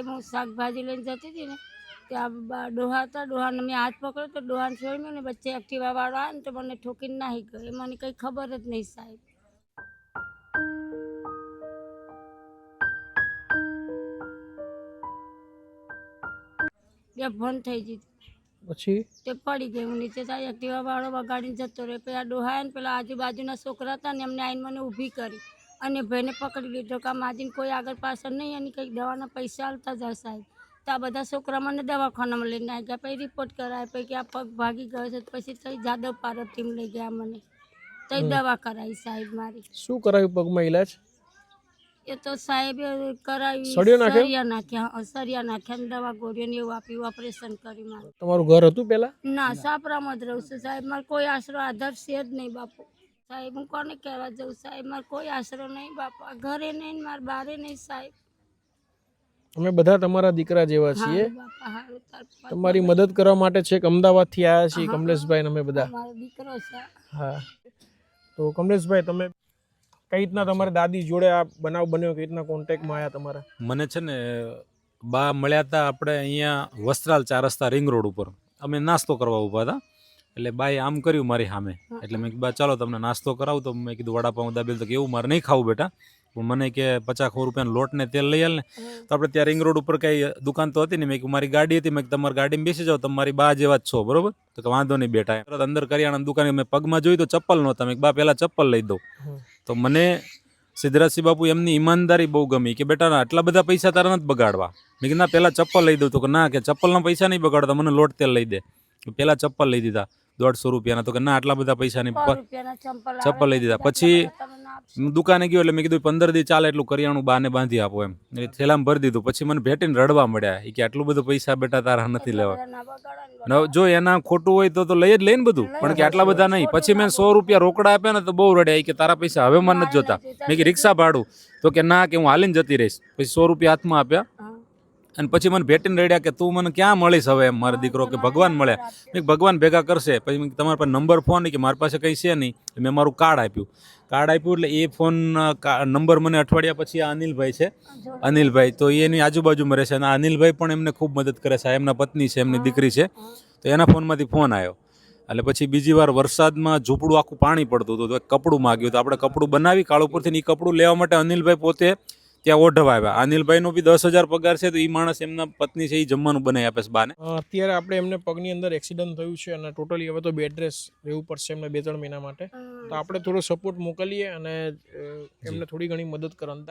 સાહેબ હું શાકભાજી લઈને જતી હતી ને ત્યાં ડોહા હતા, ડોહાને મેં હાથ પકડ્યો તો ડોહાને છોડ્યું ને વચ્ચે એક્ટિવા વાળો આવે ને તો મને ઠોકીને નાહી ગયો. એ મને કંઈ ખબર જ નહીં સાહેબ. બે બંધ થઈ ગઈ પછી તે પડી ગઈ. હું નીચે જાય એક્ટિવા વાળો વગાડીને જતો રહ્યો. પેલા ડોહા ને પેલા આજુબાજુના છોકરા હતા ને એમને આવીને મને ઊભી કરી અને ભાઈને પકડી લીધો કે માજીને કોઈ આગળ પાછળ નહીં, એની કંઈક દવાના પૈસા આલતા જાય સાહેબ. તો આ બધા છોકરા મને દવાખાનામાં લઈને આવી ગયા. પછી રિપોર્ટ કરાય, પછી કે આ પગ ભાગી ગયો છે. પછી તઈ જાદવ પાર્વતીમ લઈ ગયા મને, તઈ દવા કરાવી સાહેબ મારી. શું કરાયું પગમાં ઇલાજ? એ તો સાહેબ કરાવી, સરિયા નાખ્યા ને દવા ગોળીઓ ને એવું આપ્યું, ઓપરેશન કરી મારું. તમારું ઘર હતું પેલા? ના, સાપરામાં જ રહું છું સાહેબ. મારે કોઈ આશરો આધાર છે જ નહીં બાપુ. સાહેબ હું કોને કહેવા જાઉં સાહેબ? મારે કોઈ આશરો નહીં બાપા, ઘરે નહીં, મારે બારે નહીં સાહેબ. અમે બધા તમારા દીકરા જેવા છીએ. બાપા હારું, તમારી મદદ કરવા માટે છેક અમદાવાદથી આવ્યા છીએ કમલેશભાઈ અમે બધા. મારો દીકરો છે. હા, તો કમલેશભાઈ તમે કઈ રીતના તમારી દાદી જોડે આ બનાવ બન્યો, કઈ રીતના કોન્ટેક્ટમાં આવ્યા તમારા? મને છે ને બા મળ્યા હતા આપણે અહીંયા વસ્ત્રાલ 4 રસ્તા રિંગ રોડ ઉપર. અમે નાસ્તો કરવા ઊભા હતા એટલે બાએ આમ કર્યું મારી સામે. એટલે મેં કીધું બા ચાલો તમને નાસ્તો કરાવું. તો મેં કીધું વડાપાઉં દાબેલ. તો કેવું મારે નહીં ખાવું બેટા, પણ મને કે 50 રૂપિયાનો લોટ ને તેલ લઈ આલ ને. તો આપણે ત્યાં રિંગ રોડ ઉપર કઈ દુકાન તો હતી ને. મેં કીધું મારી ગાડી હતી, મેં તમારી ગાડીમાં બેસી જાઓ, તમારી બા જેવા જ છો બરોબર. તો વાંધો નહીં બેટા. તરત અંદર કરિયાણાની દુકાને મેં પગમાં જોયું તો ચપ્પલ નહોતા. મેં બા પહેલાં ચપ્પલ લઈ દઉં. તો મને સિદ્ધરાજસિંહ બાપુ એમની ઈમાનદારી બહુ ગમી કે બેટા આટલા બધા પૈસા તારા નથી બગાડવા. મેં કીધું ના પહેલાં ચપ્પલ લઈ દઉં. તો કે ના, કે ચપ્પલના પૈસા નહીં બગાડતા, મને લોટ તેલ લઈ દે. પહેલાં ચપ્પલ લઈ દીધા 150 રૂપિયાના. તો કે ના આટલા બધા પૈસા નહીં, ચપ્પલ લઈ દીધા. પછી દુકાને ગયો એટલે મેં કીધું 15 દી ચાલે એટલું કરિયાણું બાને બાંધી આપો એમ. થેલામાં ભરી દીધું. પછી મને ભેટીને રડવા મળ્યા કે આટલું બધું પૈસા બેટા તારા નથી લેવા. જો એના ખોટું હોય તો લઈ જ લઈને બધું, પણ કે આટલા બધા નહીં. પછી મેં 100 રૂપિયા રોકડા આપ્યા ને તો બહુ રડ્યા કે તારા પૈસા હવે મને નથી જોતા. મેં કે રિક્ષા ભાડું. તો કે ના, કે હું હાલીને જતી રહીશ. પછી 100 રૂપિયા હાથમાં આપ્યા અને પછી મને ભેટીને રડ્યા કે તું મને ક્યાં મળીશ હવે એમ. મારો દીકરો કે ભગવાન મળ્યા. મેં ભગવાન ભેગા કરશે. પછી તમારા પાસે નંબર ફોન કે મારી પાસે કંઈ છે નહીં. મેં મારું કાર્ડ આપ્યું એટલે એ ફોન નંબર મને અઠવાડિયા પછી આ અનિલભાઈ છે, અનિલભાઈ તો એની આજુબાજુમાં રહે છે. અને આ અનિલભાઈ પણ એમને ખૂબ મદદ કરે છે. એમના પત્ની છે, એમની દીકરી છે. તો એના ફોનમાંથી ફોન આવ્યો. એટલે પછી બીજી વાર વરસાદમાં ઝૂંપડું આખું પાણી પડતું હતું. તો એક કપડું માગ્યું. તો આપણે કપડું બનાવી કાળુપુરથી એ કપડું લેવા માટે અનિલભાઈ પોતે ત્યાં ઓઢવા આવ્યા. અનિલભાઈનો બી 10,000 પગાર છે. તો એ માણસ એમના પત્ની છે, એ જમવાનું બનાવી આપે છે બાને. અત્યારે આપણે એમને પગની અંદર એક્સિડન્ટ થયું છે અને ટોટલી હવે તો બેડ રેસ્ટ રહેવું પડશે એમને 2-3 મહિના માટે. તો આપણે થોડો સપોર્ટ મોકલીએ અને એમને થોડી ઘણી મદદ કરતા.